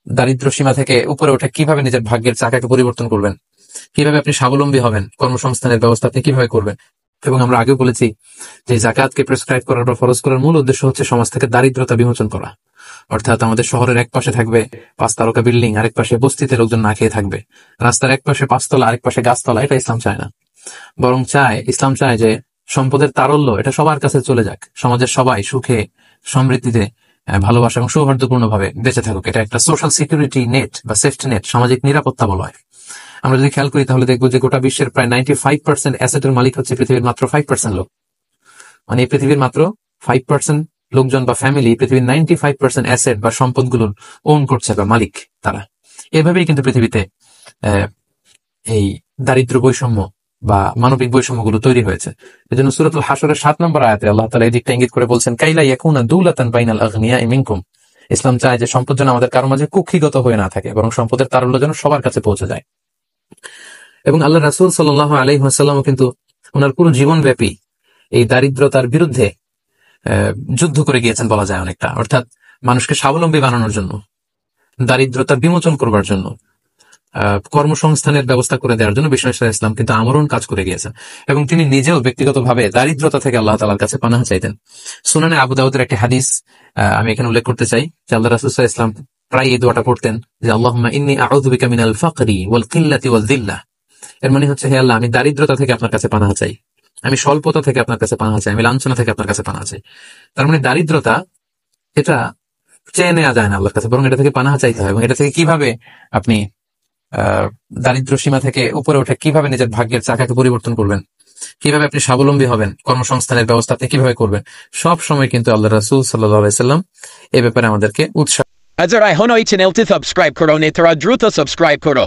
দারিদ্র সীমা থেকে উপরে উঠে কিভাবে নিজের ভাগ্যের চাকাকে পরিবর্তন করবেন, কিভাবে আপনি স্বাবলম্বী হবেন, কর্মসংস্থানের ব্যবস্থা আপনি কিভাবে করবেন। এবং আমরা আগেও বলেছি যে জাকাতকে প্রেসক্রাইব করার বা ফরজ করার মূল উদ্দেশ্য হচ্ছে সমাজ থেকে দারিদ্রতা বিমোচন করা। অর্থাৎ আমাদের শহরের এক পাশে থাকবে 5 তারকা বিল্ডিং, আরেক পাশে বস্তিতে লোকজন না খেয়ে থাকবে, রাস্তার এক পাশে 5 তলা আরেক পাশে গাছতলা। এটা ইসলাম চায় না। বরং ইসলাম চায় যে সম্পদের তারল্য এটা সবার কাছে চলে যাক, সমাজের সবাই সুখে সমৃদ্ধিতে ভালোবাসা এবং সৌহার্দ্যপূর্ণ ভাবে বেঁচে থাকুক। এটা একটা সোশ্যাল সিকিউরিটি নেট বা সেফটি নেট, সামাজিক নিরাপত্তা বলা হয়। আমরা যদি খেয়াল করি তাহলে দেখবো যে গোটা বিশ্বের প্রায় 95% অ্যাসেটের মালিক হচ্ছে পৃথিবীর মাত্র 5% লোক। মানে এই পৃথিবীর মাত্র 5% লোকজন বা ফ্যামিলি পৃথিবীর 95% অ্যাসেট বা সম্পদগুলোর ওন করছে বা মালিক তারা। এভাবেই কিন্তু পৃথিবীতে এই দারিদ্র বৈষম্য বা মানবিক বৈষম্যগুলো তৈরি হয়েছে। এজন্য সূরাতুল হাশরের 7 নম্বর আয়াতে আল্লাহ তাআলা এই দিকটা ইঙ্গিত করে বলছেন, কাইলা ইয়াকুনা দুলাতান বাইনাল আগনিয়াই মিনকুম। ইসলাম চায় যে সম্পদ যেন আমাদের কারো মাঝে কুক্ষিগত হয়ে না থাকে, বরং সম্পদের তারল্য যেন সবার কাছে পৌঁছে যায়। এবং আল্লাহ রাসূল সাল্লাল্লাহু আলাইহি ওয়াসাল্লাম কিন্তু ওনার পুরো জীবনব্যাপী এই দারিদ্রতার বিরুদ্ধে যুদ্ধ করে গিয়েছেন বলা যায় অনেকটা। অর্থাৎ মানুষকে স্বাবলম্বী বানানোর জন্য, দারিদ্রতা বিমোচন করবার জন্য, কর্মসংস্থানের ব্যবস্থা করে দেওয়ার জন্য বিশ্বনবী সাল্লাল্লাহু আলাইহি ওয়াসাল্লাম কিন্তু আমরণ কাজ করে গিয়েছেন। এবং তিনি নিজেও ব্যক্তিগতভাবে দারিদ্রতা থেকে আল্লাহ তাআলার কাছে পানাহ চাইতেন। সুনানে আবু দাউদের একটি হাদিস আমি এখানে উল্লেখ করতে চাই যে আল্লাহ রাসূল সাল্লাল্লাহু আলাইহি ওয়াসাল্লাম প্রায় এই দোয়াটা পড়তেন যে আল্লাহুম্মা ইন্নী আউযু বিকা মিনাল ফাকরি ওয়াল কিল্লাতি ওয়াল যিল্লাহ। এর মানে হচ্ছে, হে আল্লাহ, আমি দারিদ্রতা থেকে আপনার কাছে পানাহ চাই, আমি স্বল্পতা থেকে আপনার কাছে পানাহ চাই, আমি লাঞ্ছনা থেকে আপনার কাছে পানাহ চাই। তার মানে দারিদ্রতা এটা চেয়ে নেওয়া যায় না আল্লাহর কাছে, বরং এটা থেকে পানাহ চাইতে হয়। এবং এটা থেকে কিভাবে আপনি দারিদ্র সীমা থেকে উপরে উঠে কিভাবে নিজের ভাগ্যের চাকাকে পরিবর্তন করবেন, কিভাবে আপনি স্বাবলম্বী হবেন, কর্মসংস্থানের ব্যবস্থা আপনি কিভাবে করবেন, সব সময় কিন্তু আল্লাহ রাসূল সাল্লাল্লাহু আলাইহি ওয়াসাল্লাম এ ব্যাপারে আমাদেরকে উৎসাহ। Azar I hono itin elti subscribe koro ne tara druta subscribe koro.